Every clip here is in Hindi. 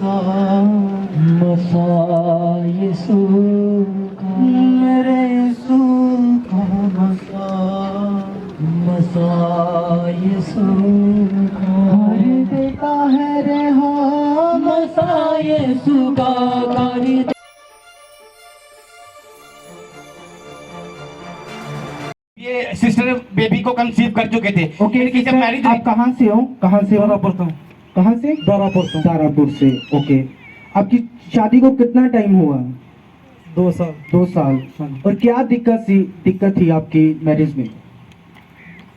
का मसा यीशु का मेरे यीशु का मसा यीशु का कर देता है रे हाँ मसा यीशु का कर ये सिस्टर बेबी को कंसीव कर चुके थे। ओके, इनकी जब मैरिज आप कहाँ से हो? कहाँ से हो? कहाँ से? दारापुर से। ओके, आपकी शादी को कितना टाइम हुआ? 2 साल। 2 साल। और क्या दिक्कत थी आपकी मैरिज में?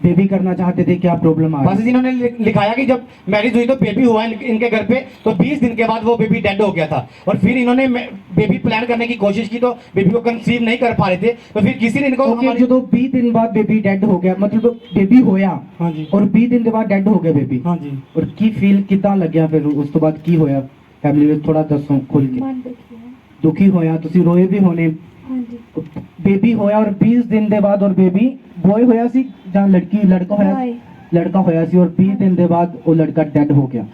बेबी करना चाहते थे, क्या प्रॉब्लम आ बस रही? इन्होंने लिखाया कि जब मैरिज हुई तो बेबी हुआ इनके घर पे, तो 20 दिन के बाद वो बेबी डेड हो गया था। और फिर इन्होंने बेबी प्लान करने की कोशिश की तो बेबी को कंसीव नहीं कर पा रहे थे, तो फिर किसी ने इनको जो तो 20 दिन बाद बेबी डेड हो गया, मतलब बेबी होया। हाँ जी। और 20 दिन के बाद डेड हो गया बेबी। हाँ जी। और की फील कितना लग गया फिर उस तो बाद की होया? फैमिली में थोड़ा दसो खुल के। दुखी होया, तुसी रोए भी होने। बेबी होया और 20 दिन के बाद, और बेबी बॉय होया सी जहाँ लड़का होया सी, और 20 दिन के बाद वो लड़का डेड हो गया।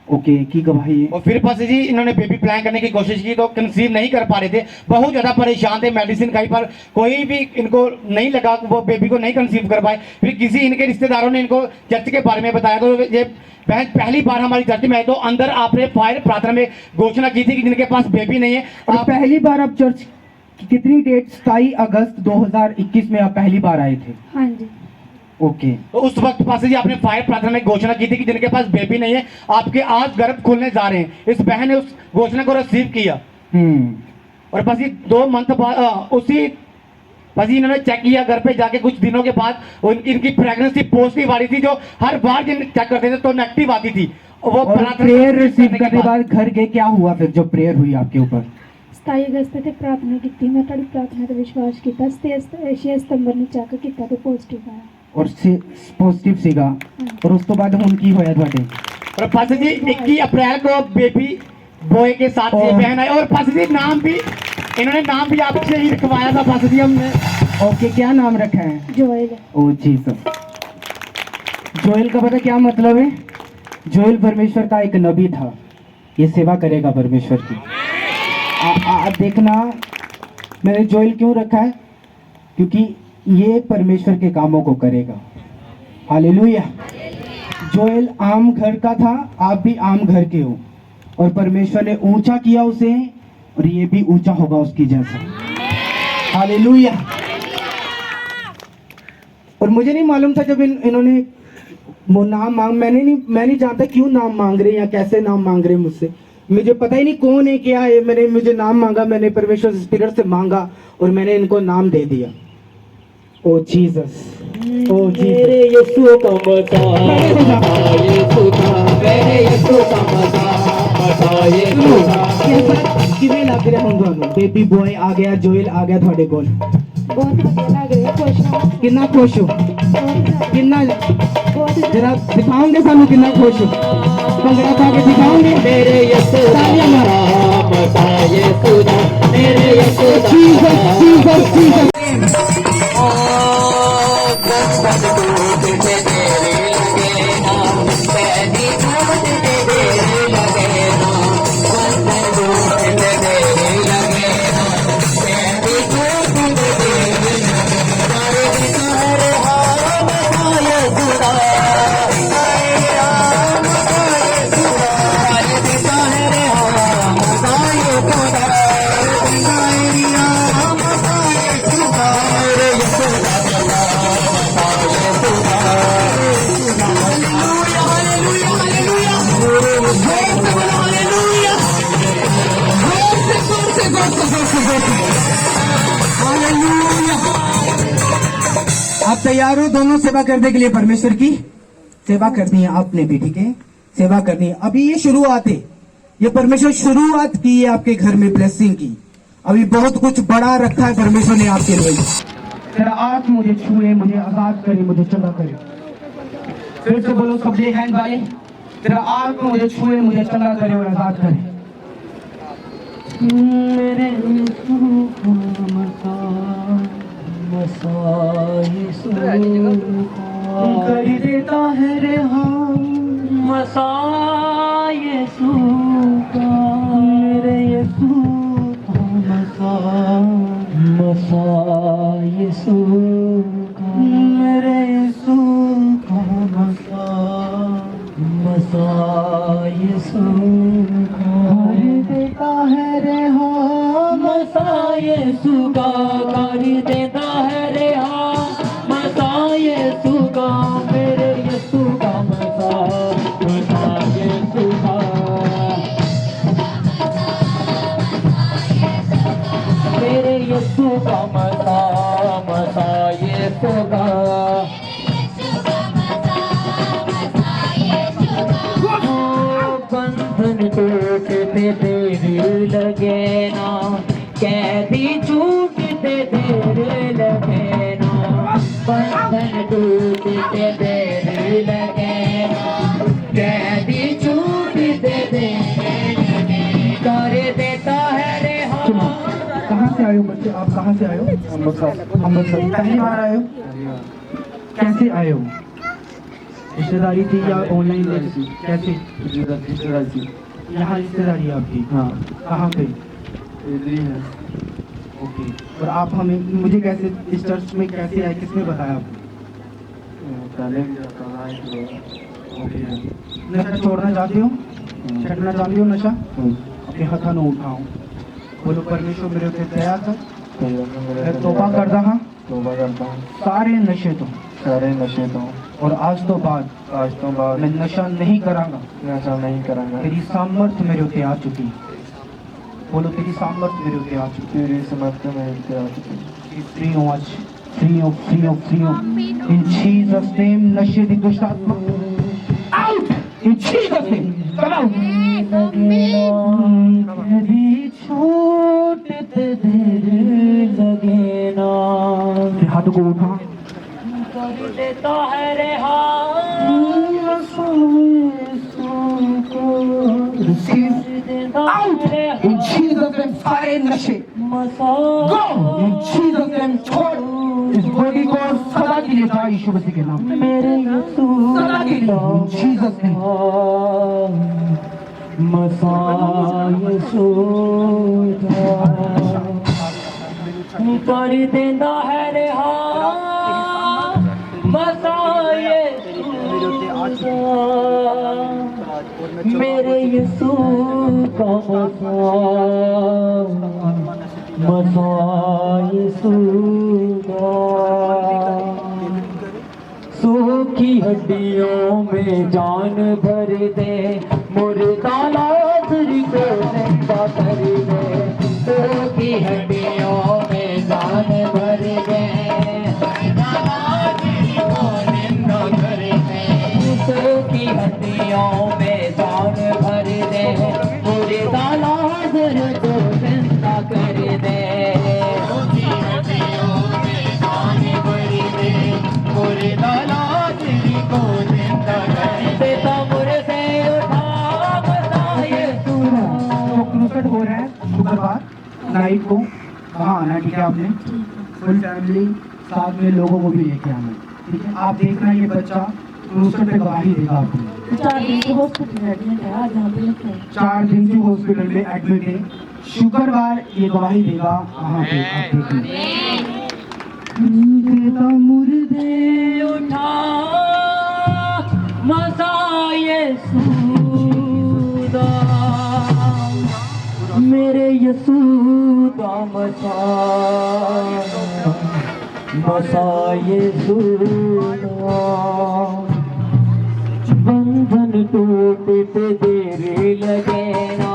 ओके, की गवाही है। और फिर पास जी इन्होंने बेबी प्लान करने की कोशिश की तो कंसीव नहीं कर पा रहे थे, बहुत ज्यादा परेशान थे, मेडिसिन खाई पर कोई भी इनको नहीं लगा, वो बेबी को नहीं कंसीव कर पाए। फिर किसी इनके रिश्तेदारों ने इनको चर्च के बारे में बताया, तो ये पहली बार हमारी चर्च में आए, तो अंदर आपने फायर प्रार्थना में घोषणा की थी कि जिनके पास बेबी नहीं है। और पहली बार आप चर्च कितनी डेट? 27 अगस्त 2021 में आप पहली बार आए थे? हाँ जी। ओके, तो उस वक्त पास जी आपने फायर प्रार्थना में घोषणा की थी कि जिनके पास बेबी नहीं है आपके आज गर्भ खुलने जा रहे हैं। इस बहन ने उस घोषणा को रिसीव किया। और बस ये 2 मंथ बाद उसी बस इन्होंने चेक किया घर पे जाके, कुछ दिनों के बाद इनकी प्रेगनेंसी पॉजिटिव आ रही थी, जो हर बार जिन चेक करते थे तो नेगेटिव आती थी। वो प्रेयर रिसीव करने के बाद घर गए, क्या हुआ फिर जो प्रेयर हुई आपके ऊपर? 27 अगस्त ते प्रार्थना की, मैं थोड़ी प्रार्थना ते विश्वास किया, 6 सितंबर ने चेक किया तो पॉजिटिव आया। और पॉजिटिव सीगा। और उस तो बाद हुन की होया ਤੁਹਾਡੇ? और पास जी 21 अप्रैल को बेबी बॉय के साथ ये बहन आई। और पास जी नाम भी इन्होंने नाम भी आपसे ही लिखवाया था पास जी हमने। ओके, क्या नाम रखा है? जोएल। ओ जीसस। जोएल का पता क्या मतलब है? जोएल परमेश्वर का एक नबी था, ये सेवा करेगा परमेश्वर की। देखना मैंने जोएल क्यों रखा है, क्योंकि ये परमेश्वर के कामों को करेगा। हालेलुया। जोएल आम घर का था, आप भी आम घर के हो, और परमेश्वर ने ऊंचा किया उसे, और ये भी ऊंचा होगा उसकी जैसा। हालेलुया। और मुझे नहीं मालूम था जब इन्होंने वो नाम मैं नहीं जानता क्यों नाम मांग रहे हैं या कैसे नाम मांग रहे हैं मुझसे। मुझे पता ही नहीं कौन है क्या है। मुझे नाम मांगा, मैंने परमेश्वर स्पिरिट से मांगा और मैंने इनको नाम दे दिया। ओ जीसस, ओ मेरे यीशु का मसा, यीशु का मेरे यीशु का मसा यीशु का। किवें लग रहा होगा ਤੁਹਾਨੂੰ? बेबी बॉय आ गया, जोएल आ गया ਤੁਹਾਡੇ ਕੋਲ। बहुत बढ़िया लग रहा है, खुश हूं। कितना खुश हो? कितना जरा दिखाओगे सानू कितना खुश हो? भंगड़ा पा के दिखाओगे? मेरे यीशु का मसा यीशु का मेरे यीशु का। Jesus Jesus Jesus. आप तैयार हो दोनों सेवा करने के लिए? परमेश्वर की सेवा करनी है आपने भी, ठीक है? सेवा करनी है। अभी ये शुरुआत है, ये परमेश्वर शुरुआत की है आपके घर में ब्लेसिंग की। अभी बहुत कुछ बड़ा रखा है परमेश्वर ने आपके लिए। तेरा आत्मा मुझे छुए, मुझे आजाद करे, मुझे चंगा करे। फिर से बोलो सब हैंड वाले, तेरा आत्मा मुझे छुए, मुझे चंगा करे और आजाद करे। मेरे यीशु का मसा यीशु कर देता है रे हाँ मसा यीशु हर देता है रेहा मसाए सुगा कर देता है रेहा मसाए सुगा मेरे यीशु का मसाए सुगा मेरे यीशु का मसाए सुगा बंधन टूटते देर लगे ना कैदी छूटते देर लगे ना बंधन टूटते देर लगे ना कैदी छूटते देर लगे कर देता है रेहा कहाँ से आए हो बच्चे? आप कहाँ से आए हो? अमृतसर। पहली बार आए हो? कैसे आए हो? रिश्तेदारी थी या ऑनलाइन कैसे? रिश्तेदारी थी। यहाँ रिश्तेदारी है आपकी? हाँ। कहाँ पे? इधर ही है। ओके। और आप हमें मुझे कैसे इस चर्च में कैसे आए? किसने बताया आपको? पहले भी जाता था ओके। नशा छोड़ना चाहते हो? छटना चाहते हो नशा? अपने हाथ न उठाओ, बोलो परमेश्वर मेरे उत्ते दया कर, मैं तौबा करता हाँ तौबा करता हूँ सारे नशे तो सारे नशे तो और आज तो बाद मैं नशा नहीं करांगा। नशा नहीं करांगा तेरी सामर्थ्य मेरे उत्ते आ चुकी। बोलो तेरी सामर्थ्य मेरे उत्ते आ चुकी। तेरी समर्थ में आ चुकी फ्री हो आज, फ्री हो इन जीसस नेम। नशे दी दुष्ट आत्मा out in Jesus name. Come out. कभी छूटते देर लगे ना हाथों को उठा। कर देता है रेहा In Jesus' name, सारे नशे go in Jesus' name। छोड़ इस बॉडी को सदा के लिए जा यीशु मसीह के नाम में। मेरे यीशु सदा के लिए in Jesus' name। मसाए सुधा कर देता है रेहा मसाए मेरे यीशु का मसाए सुधा सूखी हड्डियों में जान भर दे मुर्दा लाज़री को जिंदा कर दे सूखी हड्डियों में जान भर दे मुर्दा लाज़री को जिंदा कर दे सूखी हड्डियों में जान भर दे मुर्दा लाज़री को जिंदा कर दे सूखी हड्डियों में जान भर दे मुर्दा लाज़री को जिंदा कर देता मुर्दे उठा मसाए सुधा क्रूसेड हो रहा है शुक्रवार नाइट को। वहाँ आना ठीक है आपने, फुल फैमिली साथ में लोगों को भी लेके आना ठीक है। आप देखना ये बच्चा क्रूसेड पे गवाही देगा आपको। 4 दिन से हॉस्पिटल एडमिट है, आज यहाँ पे लेके आए। 4 दिन से हॉस्पिटल में एडमिट है, शुक्रवार ये गवाही देगा वहाँ पे। आप देखना देता मुर्दे उठा मसाए सुधा मेरे यीशु का मसाए सुधा बंधन टूटते देर लगे ना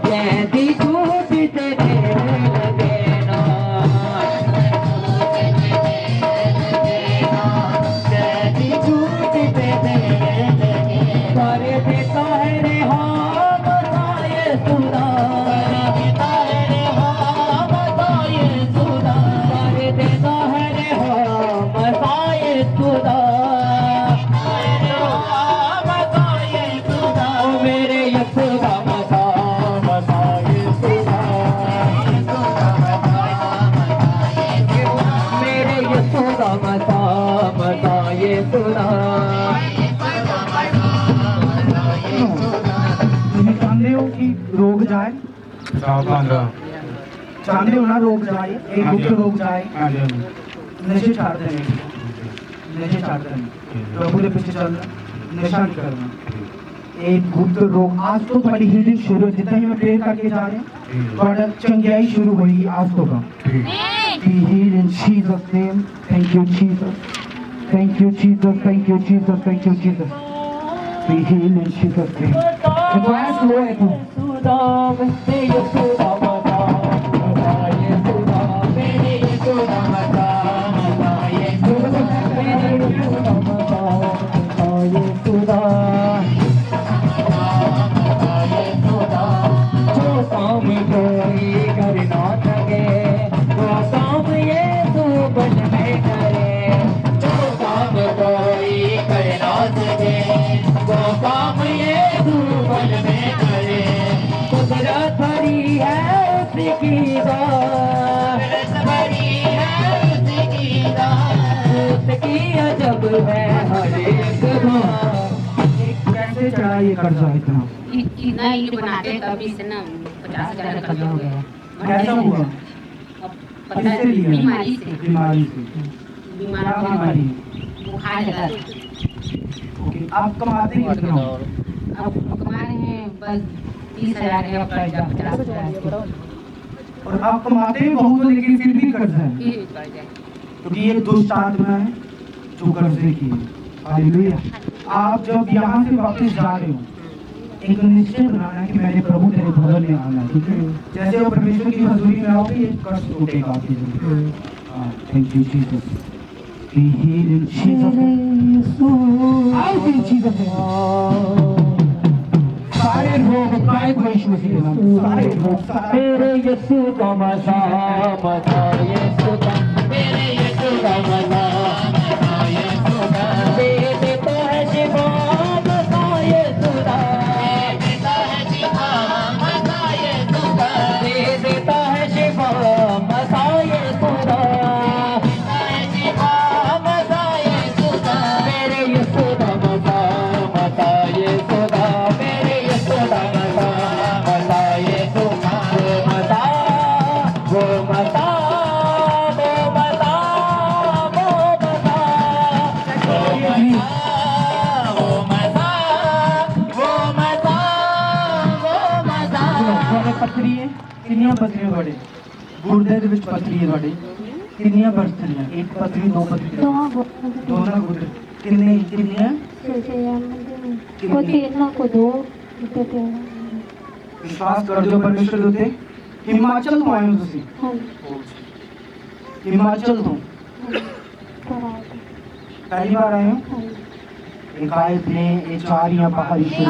कैदी छूटते देर लगे ना कैदी छूटते देर लगे कर देता है रेहा मसाए सुधा देता है रेहा मसाए सुधा कर देता है रेहा मसाए सुधा मेरे यीशु का मसाए सुधा मेरे यीशु का मसाए सुधा तुम्हें जानते हो कि रोग जाए, जानते हो ना रोग जाए, एक गुप्त रोग जाए। नशे छाड़ते हैं, नशे छाड़ते हैं, प्रभु के पीछे चलना, नशा नहीं करना एक गुप्त रोग आज तो थोड़ी हीलिंग शुरू है जितना ही मैं प्रेयर करके जा रहे हैं थोड़ा चंगियाई शुरू होगी आज तो का Be healed in Jesus name. Thank you Jesus. Thank you Jesus. Thank you Jesus. Thank you Jesus. Be healed in Jesus name. The glass low है तू कैसे चढ़ा ये कर्जा इतना इतना ईट बनाते हैं तभी से ना 50,000 का कर्जा हो गया कैसा हुआ अब पता है किससे लिया बीमारी से बीमारी से क्या बीमारी है बुखार लगा ओके आप कमाते कितना हो अब कमा रहे हैं बस 30,000 है और कर्जा 50,000 और आप कमाते भी बहुत हो लेकिन फिर भी कर्जा है फिर कर्जा क्योंकि ये दुष्ट आत्मा है जो कर्जे की है हालेलुया आप जब यहाँ से वापस जा रहे हो एक निश्चय बनाना है कि मैंने प्रभु तेरे भवन में आना है ठीक है जैसे वो परमेश्वर की हजूरी में आओगे ये कष्ट टूटेगा आपकी जिंदगी हाँ thank you Jesus be healed in Jesus out in Jesus सारे रोग काय को यीशु मसीह के नाम से सारे रोग मेरे यीशु का मज़ा मज़ा यीशु का मेरे यीशु का मज़ा मज़ा यीशु का दे देता है शिफा मज़ा यीशु का दे देता है शिफा मज़ा यीशु का दे देता है शिफा मज़ा यीशु का देता है शिफा मज़ा यीशु का मेरे यीशु का मज़ा मज़ा यीशु का मेरे यीशु का मज़ा मज़ा यीशु का वो मज़ा पत्थरी है कितनियां पत्थरियां बड़े गुर्दे ਦੇ ਵਿੱਚ ਪੱਥਰੀ ਹੈ ਤੁਹਾਡੇ ਕਿੰਨੀਆਂ ਪੱਥਰੀਆਂ ਇੱਕ ਪੱਥਰੀ ਦੋ ਪੱਥਰੀ ਦੋਨਾਂ ਗੁਰਦੇ ਕਿੰਨੀਆਂ को तीन को दो विश्वास कर जो परमेश्वर ਦੇ ਉੱਤੇ हिमाचल ਤੋਂ ਆਏ ਹੋ ਤੁਸੀਂ हिमाचल ਤੋਂ पहली बार आए हो एक आए थे एक चारियां पहाड़ी से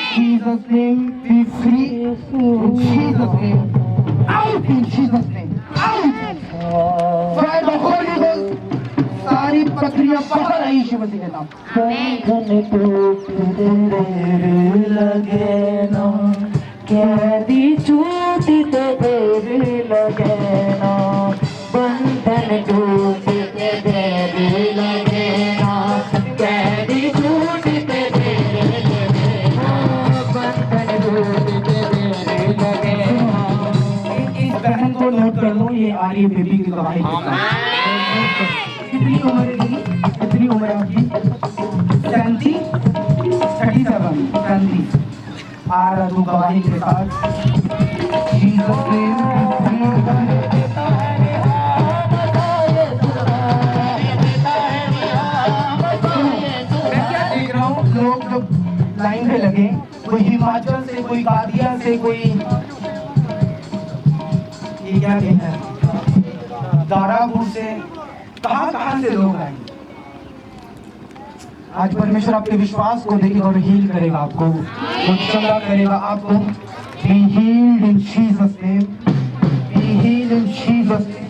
Jesus name be free in Jesus name out in Jesus name out by the Holy Ghost सारी पत्रियां बाहर आई यीशु मसीह के नाम लगे ना कैदी छूटते देर लगे ना बंधन टूटते देर लगे ना कैदी छूटते देर लगे ना बंधन टूटते देर लगे ना इस बहन को नोट कर लो ये आ रही है बेबी की गवाही के साथ कितनी उम्र है कितनी उम्र है आपकी 37 आ रहा तू गवाही के साथ जीसस मैं क्या देख रहा हूँ लोग जब लाइन में लगे कोई हिमाचल से कोई कादिया से कोई ये क्या कहते हैं दारापुर से कहाँ से लोग आए आज परमेश्वर आपके विश्वास को देखेगा और हील करेगा आपको और चंगा करेगा आपको Be healed in Jesus name. Be healed in Jesus name.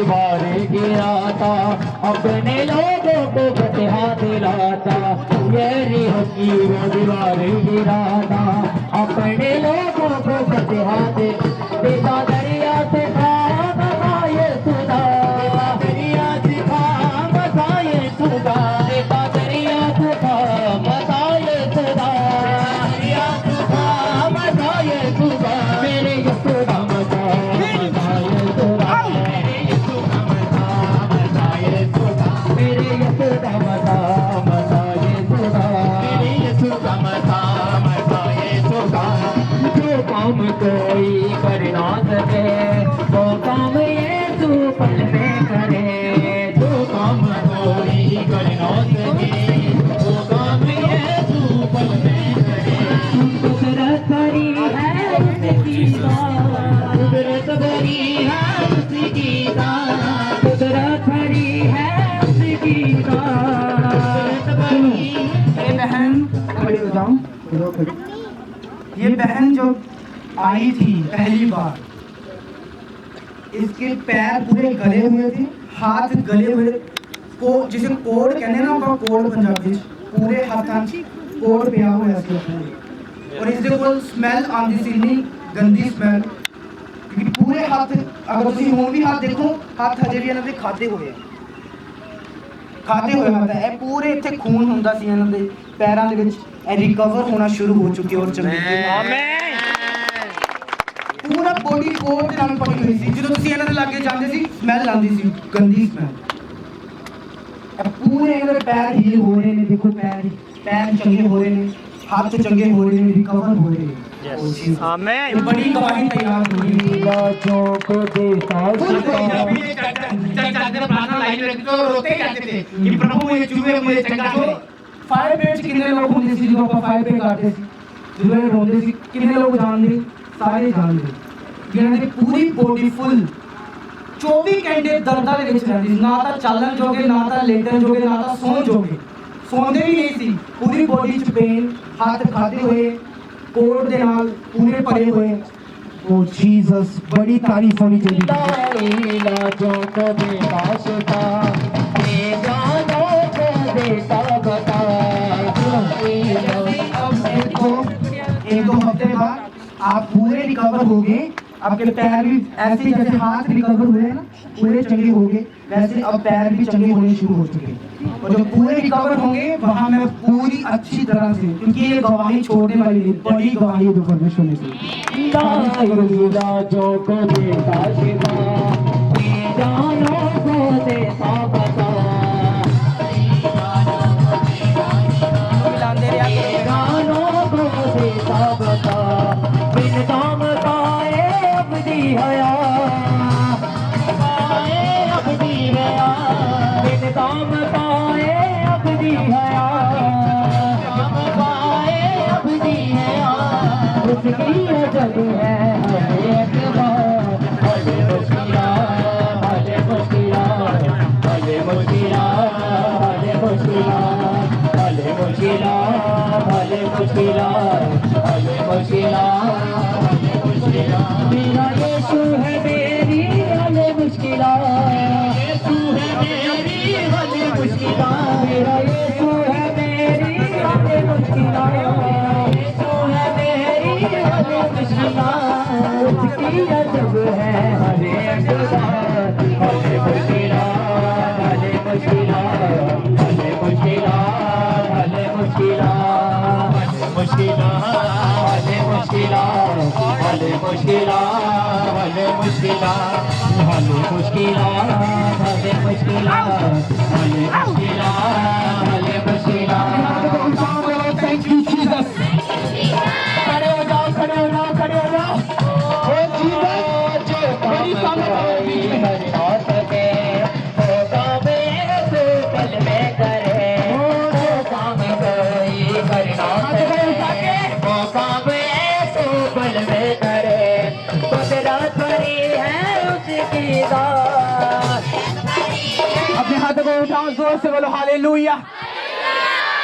दीवारें गिराता, अपने लोगों को फतहा दिलाता। ये की वो दीवारें गिराता, अपने लोगों को फतहा देता। दरिया से खाम खाए सुधा, दरिया से खाम खाए सुधा, देता दरिया से खाम खाए सुधा, दरिया से खाम खाए सुधा। मेरे यशोदा मजा मजाए सुधा, मेरे यशोदा मजा मजाए सुधा, मेरे यशोदा मजा मजाए सुधा, मेरे यशोदा मजा मजाए सुधा। जो काम कोई कर ना सके वो काम ये तू पल में करे, जो काम कोई कर ना सके वो काम ये तू पल में करे। कुदरत भरी है उसकी दात, कुदरत भरी है उसकी दात, कुदरत भरी है उसकी दात, कुदरत भरी। ये बहन खड़ी हो जाओ, ये बहन जो आई थी पहली बार, इसके पैर पूरे गले हुए थे, हाथ गले हुए, को जिसे कोड कहते हैं ना, उनका कोड पंजाबी पूरे हाथां कोड पिया हुआ ਸੀ और इसके कोल स्मैल आंदी सी, नहीं गंदी स्मैल, क्योंकि पूरे हाथ, अगर ਤੁਸੀਂ ਹੁਣ ਵੀ हाथ देखो, हाथ ਹਜੇ ਵੀ ਇਹਨਾਂ ਦੇ ਖਾਦੇ ਹੋਏ ਆ, ਖਾਦੇ ਹੋਏ ਹੱਥ ਹੈ, ਪੂਰੇ ਇੱਥੇ ਖੂਨ ਹੁੰਦਾ ਸੀ ਇਹਨਾਂ ਦੇ ਪੈਰਾਂ ਦੇ ਵਿੱਚ, ਇਹ ਰਿਕਵਰ ਹੋਣਾ ਸ਼ੁਰੂ ਹੋ ਚੁੱਕੇ ਔਰ ਚੰਗੀ ਆਮੀਨ। पूरा बॉडी कोट ਦੇ ਨਾਲ ਪੜੀ ਹੋਈ ਸੀ, ਜਦੋਂ ਤੁਸੀਂ ਇਹਨਾਂ ਦੇ ਲਾਗੇ ਜਾਂਦੇ ਸੀ ਸਮੈਲ ਆਉਂਦੀ ਸੀ, ਗੰਦੀ ਸਮੈਲ। ਇਹ ਪੂਰੇ ਇਹਨਾਂ ਦੇ ਪੈਰ ਹੀਲ ਹੋ ਰਹੇ ਨੇ, ਦੇਖੋ ਪੈਰ ਚੰਗੇ ਹੋ ਰਹੇ ਨੇ, ਹੱਥ ਚੰਗੇ ਹੋ ਰਹੇ ਨੇ, ਰਿਕਵਰ ਹੋ ਰਹੇ ਨੇ। आमीन। बड़ी गवाही तैयार हो रही है। इलाजों को देता प्रार्थना लाइन में रखते तो रोते जाते थे कि प्रभु ये चूहे मुझे चंगा करे। फायर ब्रिगेड कितने लोग होंगे सी, जो फायर पे करते सी, जो रोंदे सी, कितने लोग जानते, सारे जानते। ਇਹਨਾਂ ਦੀ ਪੂਰੀ ਬੋਡੀ ਫੁੱਲ 24 ਘੰਟੇ ਦਰਦਾਂ ਦੇ ਵਿੱਚ ਰਹਿੰਦੀ ਸੀ, ਨਾ ਤਾਂ ਚੱਲਣ ਜੋਗੇ, ਨਾ ਤਾਂ ਲੇਟਣ ਜੋਗੇ, ਨਾ ਤਾਂ ਸੌਣ ਜੋਗੇ, ਸੌਂਦੇ ਵੀ ਨਹੀਂ ਸੀ। ਪੂਰੀ ਬੋਡੀ 'ਚ ਪੇਨ, ਹੱਥ ਖਾਦੇ ਹੋਏ, ਕੋਟ ਦੇ ਨਾਲ ਪੂਰੇ ਭਰੇ ਹੋਏ। ओ जीसस, बड़ी तारीफ होनी चाहिए। इलाजों को देता शिफा, बेजानों को देता बता। एक दो हफ्ते बाद आप पूरे रिकवर हो गए, आपके पैर भी ऐसे जैसे हाथ रिकवर हुए हैं ना, पूरे चंगे हो गए, वैसे अब पैर भी चंगे होने शुरू हो चुके। और जब पूरे रिकवर होंगे वहाँ मैं पूरी अच्छी तरह से, क्योंकि ये गवाही छोड़ने वाली नहीं, बड़ी गवाही है जो परमेश्वर ने दी। इलाजों को देता शिफा, बेजानों को देता बता। बेजानों को देता बता, बिन दाम काए अपनी हया, काए अपनी हया, बिन दाम काए अपनी हया, दाम काए अपनी हया। उसकी अजब है हर एक बात, भले मुश्किला भले मुश्किला, भले मुश्किला भले मुश्किला, भले मुश्किला भले मुश्किला, भले मुश्किला भले मुश्किला। मेरा यीशु है मेरी भले मुश्किला, यीशु है मेरी भले मुश्किला, मेरा यीशु है मेरी भले मुश्किला, यीशु है मेरी भले मुश्किला। उसकी अजब है हर एक बात, भले मुश्किला भले मुश्किला, भले मुश्किला भले मुश्किला, भले मुश्किला भले मुश्किला, भले मुश्किला भले मुश्किला, भले मुश्किला भले मुश्किला, भले मुश्किला भले मुश्किला। Thank you Jesus. खड़े हो जाओ, खड़े हो जाओ, खड़े हो जाओ। ओ जीसस, बड़ी सामर्थ्य है ना सके, ओ काम तू पल में करे, ओ काम कोई कर ना सके, ओ काम तू पल में करे। कुदरत भरी है उसकी दात। अपने हाथों को उठाओ, जोर से बोलो हालेलुया,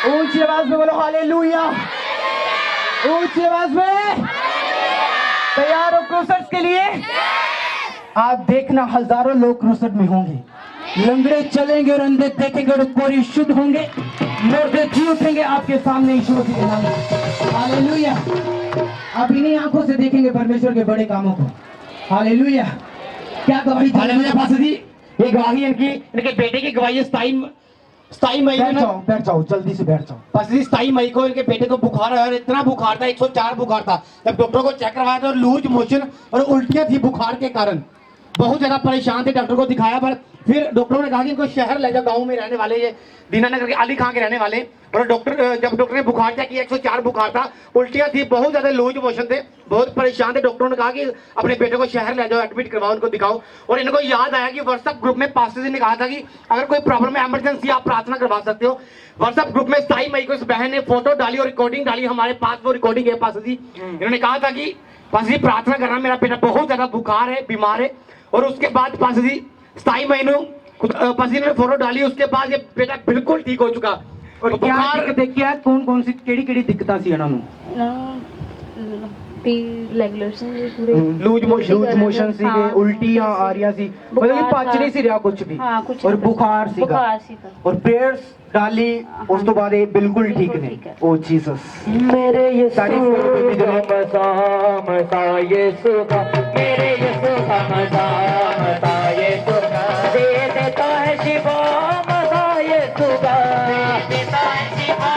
ऊंची आवाज में बोलो हालेलुया, ऊंची आवाज में। तैयार हो क्रूसर्स के लिए? आप देखना हजारों लोग क्रूसेड में होंगे, लंगड़े चलेंगे और अंधे देखेंगे और कोरी शुद्ध होंगे, मुर्दे जी उठेंगे आपके सामने यीशु के नाम में। हालेलुया। आप इन्हीं आंखों से देखेंगे परमेश्वर के बड़े कामों को। हालेलुया। क्या गवाही हालेलुया पास्टर जी, ये गवाही इनके बेटे की गवाही है। 27 मई को ना, बैठ जाओ जल्दी से बैठ जाओ। पास्टर जी 27 मई को इनके बेटे को बुखार आया, और इतना बुखार था, 104 बुखार था। जब डॉक्टर को चेक करवाया तो लूज मोशन और उल्टियां थी बुखार के कारण। बहुत ज्यादा परेशान थे, डॉक्टर को दिखाया, पर फिर डॉक्टरों ने कहा कि इनको शहर ले जाओ, गाँव में रहने वाले, ये दीनानगर के अली खां के रहने वाले। और जब डॉक्टर ने बुखार चेक किया 104 बुखार था, उल्टियां थी, बहुत ज्यादा लूज मोशन थे, बहुत परेशान थे। डॉक्टरों ने कहा कि अपने बेटे को शहर ले जाओ, एडमिट करवाओ, उनको दिखाओ। और इनको याद आया कि व्हाट्सएप ग्रुप में पास्टर जी ने कहा था कि अगर कोई प्रॉब्लम है, इमरजेंसी, आप प्रार्थना करवा सकते हो। व्हाट्सएप ग्रुप में 27 मई को इस बहन ने फोटो डाली और रिकॉर्डिंग डाली, हमारे पास वो रिकॉर्डिंग है पास्टर जी। इन्होंने कहा था कि पास्टर जी प्रार्थना करना, मेरा बेटा बहुत ज्यादा बुखार है, बीमार है। और उसके बाद पास्टर जी 27 मई को पास्टर जी ने फोटो डाली, उसके बाद ये बेटा बिल्कुल ठीक हो चुका। और क्या दिक्कत, क्या कौन सी केड़ी दिक्कतां सी ਇਹਨਾਂ ਨੂੰ? रेगुलर से पूरे लूज मोशन सी, उल्टियां आ रही सी, मतलब कि पच नहीं सी रहा कुछ भी। हाँ, कुछ और नहीं। बुखार सी और प्रेयर्स डाली, उस तो बाद ये बिल्कुल ठीक ने। ओ जीसस, मेरे यीशु तारीफ करो बेबी का जरा। मसा मसा यीशु का, मेरे यीशु का मसा मसा यीशु का, दे देता है शिफा मसा यीशु का, दे देता है शिफा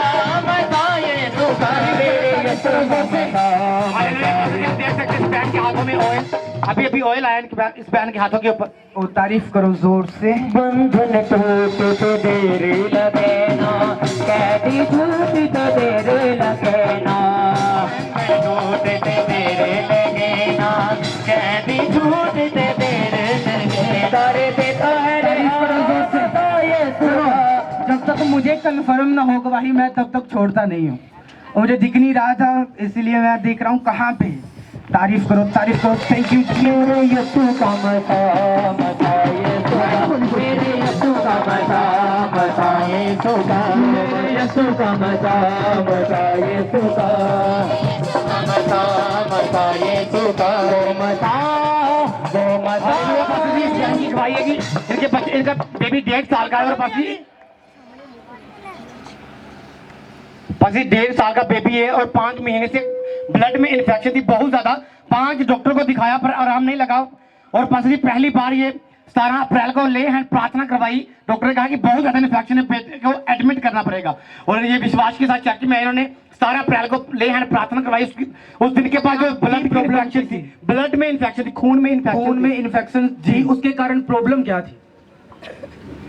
मसा यीशु का, मेरे यीशु का मसा देख सकते हैं इस बहन के हाथों में ऑयल, अभी ऑयल आया इस बहन के हाथों के ऊपर। ओ तारीफ करो जोर से। बंधन टूट तो देर लगे ना, कैदी छूट तो देर लगे ना, बंधन टूट तो देर लगे ना, कैदी छूट तो देर लगे, तारे देता है जब तक मुझे कंफर्म ना हो गवाही, मैं तब तक छोड़ता नहीं हूँ। और मुझे दिख नहीं रहा था, इसलिए मैं देख रहा हूँ कहाँ पे। तारीफ करो थैंक यू। मेरे यीशु का मसा मसा यीशु का, मेरे यीशु का मसा मसा यीशु का, मेरे यीशु का मसा मसा यीशु का, मसा मसा यीशु का, वो मसा की गवाही है कि इनके बच्चे, इनका बेबी 1.5 साल का है, और पासी 1.5 साल का बेबी है, और 5 महीने से ब्लड में इन्फेक्शन थी बहुत ज्यादा। 5 डॉक्टर को दिखाया पर आराम नहीं लगा। और पासी जी पहली बार ये 17 अप्रैल को ले हैंड प्रार्थना करवाई। डॉक्टर ने कहा कि बहुत ज्यादा इन्फेक्शन है, बेटे को एडमिट करना पड़ेगा। और ये विश्वास के साथ चर्च में इन्होंने 17 अप्रैल को ले हैंड प्रार्थना करवाई। उस दिन के बाद जो ब्लड की इन्फेक्शन थी, ब्लड में इन्फेक्शन थी, खून में इन्फेक्शन थी। उसके कारण प्रॉब्लम क्या थी,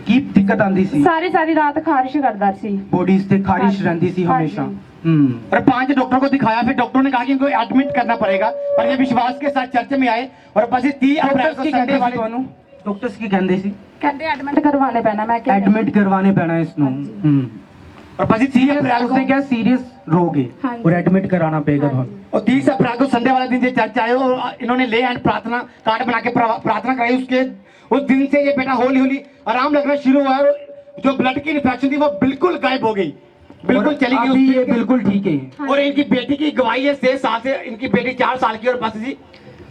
की दिक्कत आंदी सी? सारी रात खारिश करता सी, बॉडी से खारिश हाँ रहती सी हाँ हमेशा। और 5 डॉक्टर को दिखाया, फिर डॉक्टर ने कहा कि इनको एडमिट करना पड़ेगा। पर ये विश्वास के साथ चर्च में आए, और बस 30 अप्रैल को संडे वाले डॉक्टर्स की कहंदे सी कहते एडमिट करवाने पैना। मैं क्या एडमिट करवाने पैना इसनु। और बस 30 अप्रैल को क्या सीरियस रोग है हाँ और एडमिट कराना पड़ेगा ਤੁਹਾਨੂੰ। और 30 अप्रैल को संडे वाले दिन ये चर्च आए, और इन्होंने ले एंड प्रार्थना कार्ड बना के प्रार्थना कराई। उस दिन से ये बेटा हौली हौली आराम लगना शुरू हुआ, और जो ब्लड की इन्फेक्शन थी वो बिल्कुल गायब हो गई, बिल्कुल चली गई। अभी ये बिल्कुल ठीक है। और इनकी बेटी की गवाही है 6 साल से, इनकी बेटी 4 साल की, और बस जी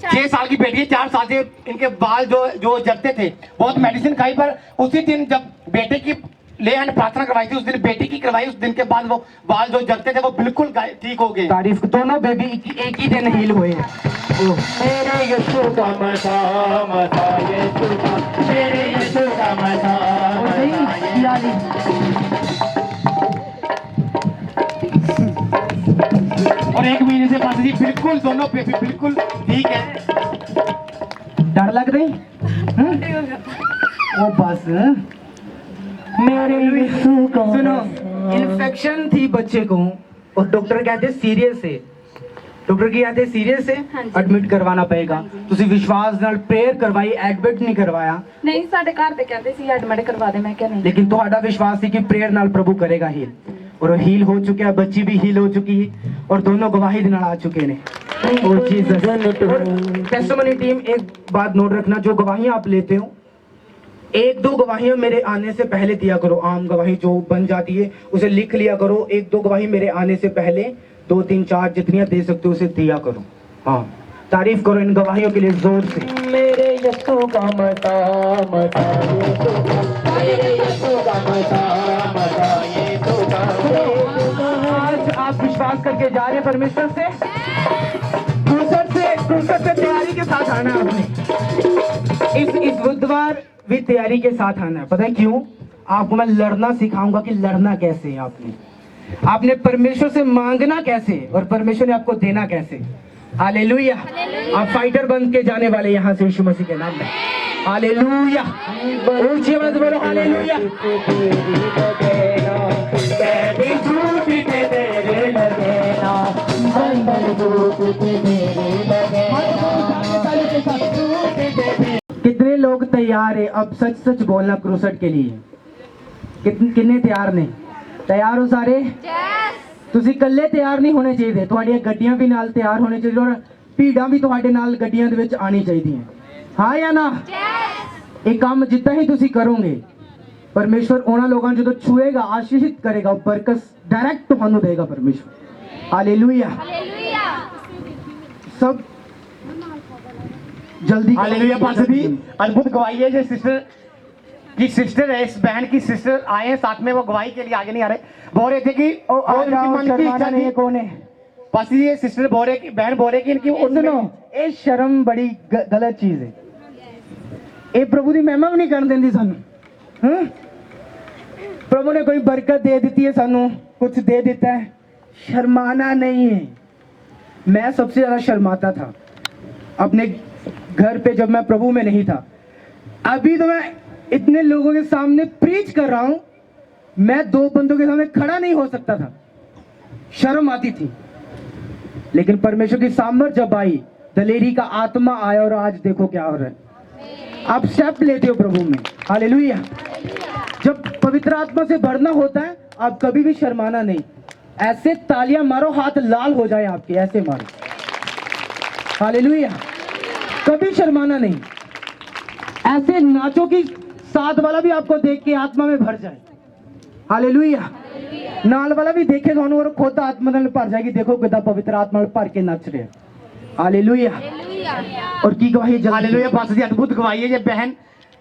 6 साल की बेटी है। 4 साल से इनके बाल जो जलते थे, बहुत मेडिसिन खाई, पर उसी दिन जब बेटे की ले एंड प्रार्थना करवाई थी, उस दिन बेटी की करवाई, उस दिन के बाद वो बाल जो जलते थे वो बिल्कुल ठीक हो गए। तारीफ, दोनों बेबी एक ही दिन हील हुए हैं। मेरे यीशु का मसा मसा यीशु का, मेरे यीशु का मसा मसा और 1 महीने से पास जी बिल्कुल दोनों बेबी बिल्कुल ठीक है। डर लग रही वो बस। मेरे यीशु का, सुनो, इन्फेक्शन थी बच्चे को और डॉक्टर कहते सीरियस है, डॉक्टर की कहते सीरियस है, हाँ जी। एडमिट करवाना पड़ेगा। ਤੁਸੀਂ विश्वास ਨਾਲ प्रेयर करवाई, एडमिट नहीं करवाया। नहीं ਸਾਡੇ ਘਰ ਦੇ ਕਹਿੰਦੇ ਸੀ ਐਡਮਿਟ ਕਰਵਾ ਦੇ, मैं क्या नहीं। लेकिन ਤੁਹਾਡਾ विश्वास थी कि प्रेयर ਨਾਲ प्रभु करेगा हील, और वो हील हो चुका है, बच्ची भी हील हो चुकी है, और दोनों गवाही देने आ चुके ने। ओ जीसस। टेस्टिमनी टीम, एक बात नोट रखना, जो गवाहियां आप लेते हो, 1-2 गवाहियां मेरे आने से पहले दिया करो। आम गवाही जो बन जाती है उसे लिख लिया करो। 1-2 गवाही मेरे आने से पहले 2-3-4 जितनियां दे सकते हो उसे दिया करो। हाँ, तारीफ करो इन गवाहियों के लिए जोर से। मेरे यीशु का मता मता यीशु का, मेरे यीशु का मता मता यीशु का। आज आप विश्वास करके जा रहे हैं परमेश्वर से, क्रूसर से तैयारी के साथ आना है आपने। इस बुधवार भी तैयारी के साथ आना है। पता है क्यों? आपको मैं लड़ना सिखाऊंगा कि लड़ना कैसे है। आपने परमेश्वर से मांगना कैसे और परमेश्वर ने आपको देना कैसे। हालेलुया। आप फाइटर बन के जाने वाले यहाँ से यीशु मसीह के नाम में। हालेलुया। ऊंची आवाज बोलो हालेलुया। कितने लोग तैयार है अब सच सच बोलना क्रूसट के लिए? कितने तैयार ने? तैयार हो सारे? ਤੁਸੀਂ ਇਕੱਲੇ ਤਿਆਰ ਨਹੀਂ ਹੋਣੇ ਚਾਹੀਦੇ, ਤੁਹਾਡੀਆਂ ਗੱਡੀਆਂ ਵੀ ਨਾਲ ਤਿਆਰ ਹੋਣੇ ਚਾਹੀਦੇ ਔਰ ਭੀੜਾਂ ਵੀ ਤੁਹਾਡੇ ਨਾਲ ਗੱਡੀਆਂ ਦੇ ਵਿੱਚ ਆਣੀ ਚਾਹੀਦੀਆਂ। ਹਾਂ ਜਾਂ ਨਾ? ਇਹ ਕੰਮ ਜਿੱਦਾਂ ਹੀ ਤੁਸੀਂ ਕਰੋਗੇ ਪਰਮੇਸ਼ਵਰ ਉਹਨਾਂ ਲੋਕਾਂ ਨੂੰ ਜਦੋਂ ਛੂਏਗਾ ਆਸ਼ੀਸ਼ਿਤ ਕਰੇਗਾ, ਬਰਕਤ डायरेक्ट ਤੁਹਾਨੂੰ देगा परमेश्वर। हालेलुया। सब जल्दी हालेलुया। पास्टर जी अद्भुत गवाही है। जो सिस्टर की सिस्टर है, इस बहन की सिस्टर आए हैं साथ में, वो गवाही के लिए आगे नहीं आ रहे, बोल रहे थे कि और इनकी मन की इच्छा थी। कौन है? पास्टर जी ये सिस्टर बोल रहे कि बहन बोल रहे कि इनकी सुनो, ये शर्म बड़ी गलत चीज है। ये प्रभु की महिमा भी नहीं कर देती सानू। प्रभु ने कोई बरकत दे दी है, सानू कुछ दे देता है, शर्माना नहीं है। मैं सबसे ज्यादा शर्माता था अपने घर पे जब मैं प्रभु में नहीं था। अभी तो मैं इतने लोगों के सामने प्रीच कर रहा हूं, मैं 2 बंदों के सामने खड़ा नहीं हो सकता था, शर्म आती थी। लेकिन परमेश्वर की सामर्थ जब आई, दलेरी का आत्मा आया और आज देखो क्या हो रहा है। आप स्टेप लेते हो प्रभु में। हालेलुया। जब पवित्र आत्मा से भरना होता है आप कभी भी शर्माना नहीं। ऐसे तालियां मारो, हाथ लाल हो जाए आपके, ऐसे मारो। हालेलुया। कभी शर्माना नहीं। ऐसे नाचो कि साथ वाला भी आपको देख के आत्मा में भर जाए। हालेलुया। नाल वाला भी देखे तो और खुद आत्मा में भर जाएगी। देखो कितना पवित्र आत्मा में भर के नाच रहे हैं। हालेलुया। और की गवाही जल्दी। हालेलुया। पास्टर जी अद्भुत गवाही है। ये बहन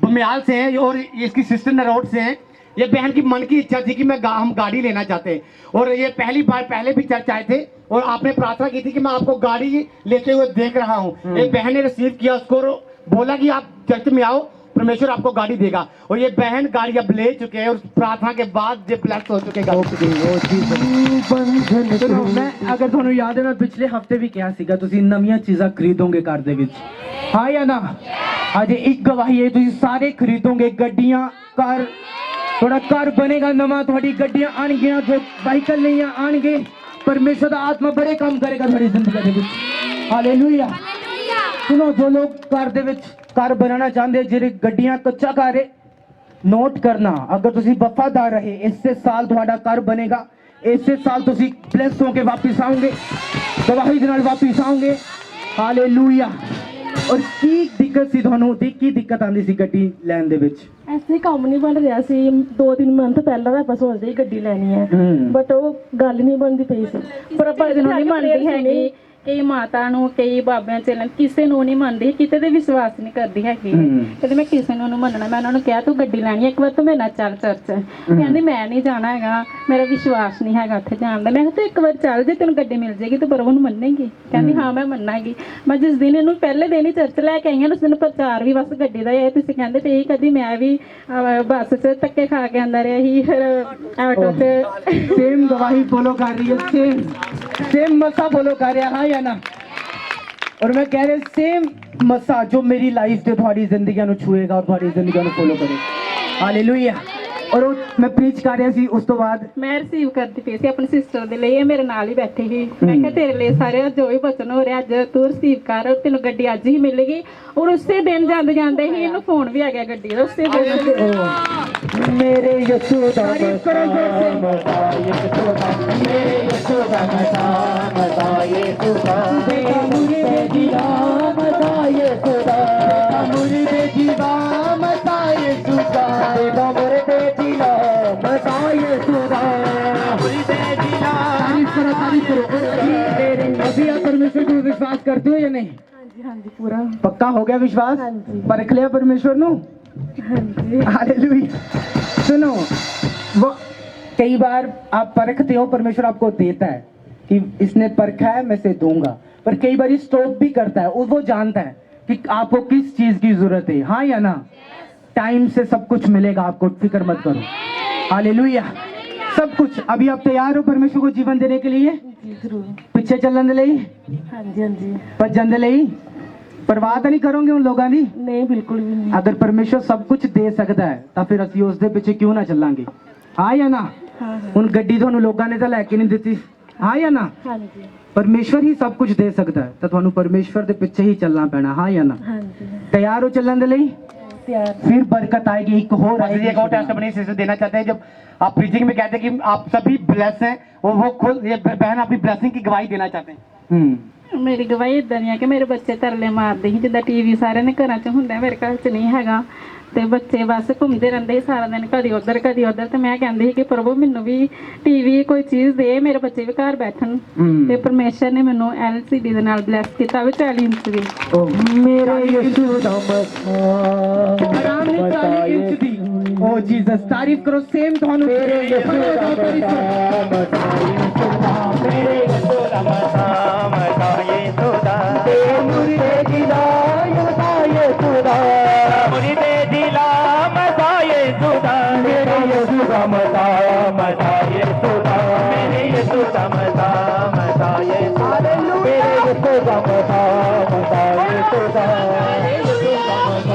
बुमियाल से है और इसकी सिस्टर नरोट से है। ये बहन की मन की इच्छा थी कि हम गाड़ी लेना चाहते हैं और ये पहली बार पहले भी चर्च आए थे और आपने प्रार्थना की थी कि मैं आपको गाड़ी लेते हुए देख रहा हूँ। एक बहन ने रिसीव किया उसको और बोला कि आप चर्च में आओ, परमेश्वर आपको गाड़ी देगा। और ये बहन गाड़ी अब ले चुके हैं और प्रार्थना के बाद जो ब्लेस हो चुके हैं। मैं अगर ਤੁਹਾਨੂੰ याद है मैं पिछले हफ्ते भी ਕਿਹਾ ਸੀਗਾ ਤੁਸੀਂ ਨਵੀਆਂ ਚੀਜ਼ਾਂ ਖਰੀਦੋਗੇ ਘਰ ਦੇ ਵਿੱਚ। ਹਾਂ ਜਾਂ ਨਾ? ਅੱਜ ਇੱਕ ਗਵਾਹੀ ਹੈ, ਤੁਸੀਂ ਸਾਰੇ ਖਰੀਦੋਗੇ ਗੱਡੀਆਂ, ਘਰ, ਤੁਹਾਡਾ ਘਰ ਬਣੇਗਾ ਨਵਾਂ, ਤੁਹਾਡੀ ਗੱਡੀਆਂ ਆਣਗੀਆਂ, ਜੋ ਵਾਹੀਕਲ ਨਹੀਂ ਆਣਗੇ। परमेश्वर ਦਾ ਆਤਮਾ ਬੜੇ ਕੰਮ ਕਰੇਗਾ ਤੁਹਾਡੀ ਜ਼ਿੰਦਗੀ ਦੇ ਵਿੱਚ। ਹਾਲੇਲੂਇਆ। सुनो, जो लोग घर ਦੇ ਵਿੱਚ घर बनाना चाहते, ਜਿਹੜੇ ਗੱਡੀਆਂ ਕੱਚਾ ਘਰ ਹੈ, नोट करना, अगर तुसी वफादार रहे इससे साल ਤੁਹਾਡਾ घर बनेगा, इससे साल तुसी ब्लेस होके वापस आओगे, गवाही ਦੇ ਨਾਲ वापस आओगे। हालेलुया। और की दिक्कत सी ਤੁਹਾਨੂੰ? की दिक्कत आंदी सी ਗੱਡੀ ਲੈਣ ਦੇ ਵਿੱਚ? ऐसे काम नहीं बन रहा सी। 2-3 मंथ पहला तो ਆਪਾਂ ਸੋਚਦੇ ਸੀ ਗੱਡੀ ਲੈਣੀ ਹੈ, ਬਟ ਉਹ ਗੱਲ ਨਹੀਂ ਬਣਦੀ ਪਈ ਸੀ। ਪਰ ਆਪਾਂ ਨਹੀਂ ਮੰਨਦੀ ਹੈਗੀ। ਕਈ ਮਾਤਾ ਨੂੰ, ਕਈ ਬਾਬਿਆਂ ਚੇਲਾਂ, ਕਿਸੇ ਨੂੰ ਨਹੀਂ ਮੰਨਦੀ, ਕਿਤੇ ਤੇ ਵਿਸ਼ਵਾਸ ਨਹੀਂ ਕਰਦੀ ਹੈਗੀ। ਕਹਿੰਦੇ ਮੈਂ ਕਿਸੇ ਨੂੰ ਮੰਨਣਾ। ਮੈਂ ਉਹਨਾਂ ਨੂੰ ਕਿਹਾ ਤੂੰ ਗੱਡੀ ਲੈਣੀ ਹੈ, ਇੱਕ ਵਾਰ ਤੂੰ ਮੇਰੇ ਨਾਲ ਚੱਲ ਚਰਚ। ਕਹਿੰਦੀ ਮੈਂ ਨਹੀਂ ਜਾਣਾ ਹੈਗਾ, ਮੇਰਾ ਵਿਸ਼ਵਾਸ ਨਹੀਂ ਹੈਗਾ ਉੱਥੇ ਜਾਣ ਦਾ। ਮੈਂ ਕਿਹਾ ਤੂੰ ਇੱਕ ਵਾਰ ਚੱਲ, ਜੇ ਤੈਨੂੰ ਗੱਡੀ ਮਿਲ ਜਾਏਗੀ ਤੂੰ ਪ੍ਰਭੂ ਨੂੰ ਮੰਨੇਗੀ? ਕਹਿੰਦੀ ਹਾਂ ਮੈਂ ਮੰਨਾਂਗੀ। ਮੈਂ ਜਿਸ ਦਿਨ ਇਹਨੂੰ ਪਹਿਲੇ ਦਿਨ ਹੀ ਚਰਚ ਲੈ ਕੇ ਆਈ ਹਾਂ, ਉਸ ਦਿਨ ਪ੍ਰਚਾਰ ਵੀ ਬਸ ਗੱਡੀ ਦਾ ਹੈ। ਤੁਸੀਂ ਕਹਿੰਦੇ ਤੇ ਇਹ ਕਦੀ ਮੈਂ ਵੀ ਬੱਸ 'ਚ ਧੱਕੇ ਖਾ ਕੇ ਆਉਂਦਾ ਰਿਹਾ ਸੀ, ਫਿਰ ਆਟੋ 'ਚ। सेम गवाही फॉलो कर रही है, सेम मसा फॉलो कर रहा है या ना? और मैं कह रहे सेम मसा जो मेरी लाइफ से थोड़ी जिंदगी नु छुएगा और थोड़ी जिंदगी नु फॉलो करेगा। हालेलुया। और मैं प्रीच कर रहा सी, उस तो बाद मैं रिसीव करती पई सी अपनी सिस्टर दे लिए, मेरे नाल ही बैठे ही। मैं कहा तेरे लिए सारे जो भी वचन हो रहा अज तू रिसीव कर, तेन गड्डी अज ही मिलेगी। और उसे दिन जाते जाते ही इन्हू फोन भी आ गया गड्डी दा। उसे दिन मेरे यीशु दा मेरे यीशु दा मता मता यीशु दा, मुझे जीवा मता यीशु दा, मुझे जीवा मता यीशु दा, मुझे जीवा मता यीशु दा, मुझे जीवा। तारीफ करो। अभी आप परमेश्वर को विश्वास करते हो या नहीं? पूरा पक्का हो गया विश्वास हाँ जी। परख लिया परमेश्वर नु हाँ जी हालेलुया सुनो वो कई बार आप परखते हो परमेश्वर आपको देता है कि इसने परखा है मैं इसे दूंगा पर कई बार स्टॉप भी करता है और वो जानता है कि आपको किस चीज की जरूरत है हाँ या ना टाइम से सब कुछ मिलेगा आपको फिक्र मत करो हालेलुया सब कुछ अभी आप तैयार हो परमेश्वर को जीवन देने के लिए जी जरूर पिछे चलन दे ਲਈ हाँ जी हाँ जी ਭੱਜਣ ਦੇ ਲਈ परवाह तो नहीं करोगे उन लोगों की नहीं बिल्कुल भी नहीं अगर परमेश्वर सब कुछ दे सकता है तो फिर ਅਸੀਂ ਉਸ ਦੇ ਪਿੱਛੇ ਕਿਉਂ ਨਾ ਚੱਲਾਂਗੇ ਹਾਂ ਜਾਂ ਨਾ हाँ हाँ ਹੁਣ ਗੱਡੀ ਤੁਹਾਨੂੰ ਲੋਕਾਂ ਨੇ ਤਾਂ ਲੈ ਕੇ ਨਹੀਂ ਦਿੱਤੀ ਹਾਂ ਜਾਂ ਨਾ हाँ जी परमेश्वर ही सब कुछ दे सकता है तो ਤੁਹਾਨੂੰ परमेश्वर ਦੇ ਪਿੱਛੇ ਹੀ ਚੱਲਣਾ ਪੈਣਾ ਹਾਂ ਜਾਂ ਨਾ हाँ जी तैयार हो ਚੱਲਣ ਦੇ ਲਈ प्यार फिर बरकत आएगी एक और बस आएगी एक और टेस्टमनी सिस्टर देना चाहते हैं जब आप प्रीचिंग में कहते हैं कि आप सभी ब्लेस हैं वो खुद ये बहन अपनी ब्लेसिंग की गवाही देना चाहते हैं ਮੇਰੀ ਗਵਾਹੀ ਇਦਾਂ ਦੀ ਆ ਕਿ ਮੇਰੇ ਬੱਚੇ ਤਰਲੇ ਮਾਰਦੇ ਸੀ ਜਿੱਦਾਂ ਟੀਵੀ ਸਾਰਿਆਂ ਦੇ ਘਰਾਂ 'ਚ ਹੁੰਦਾ ਮੇਰੇ ਘਰ 'ਚ ਨਹੀਂ ਹੈਗਾ ਤੇ ਬੱਚੇ ਬਸ ਘੁੰਮਦੇ ਰਹਿੰਦੇ ਸੀ ਸਾਰਾ ਦਿਨ ਕਦੀ ਉਧਰ ਤੇ ਮੈਂ ਕਹਿੰਦੀ ਸੀ ਕਿ ਪ੍ਰਭੂ ਮੈਨੂੰ ਵੀ ਟੀਵੀ ਕੋਈ ਚੀਜ਼ ਦੇ ਮੇਰੇ ਬੱਚੇ ਵੀ ਘਰ ਬੈਠਣ ਤੇ ਪਰਮੇਸ਼ਰ ਨੇ ਮੈਨੂੰ LCD ਦੇ ਨਾਲ ਬਲੈਸ ਕੀਤਾ ਵੀ 40 ਇੰਚ ਦੀ मेरे यीशु का आराम नहीं 40 इंच दी ओ जीसस तारीफ करो सेम थानू मेरे यीशु का मेरे यीशु का मता यीशुदा मुर्दे दिला मता यीशुदा मुर्दे दिला मता यीशुदा मेरे यीशु का मता यीशुदा मेरे यीशु का मता यीशुदा मेरे यीशु का मता यीशुदा मेरे यीशु का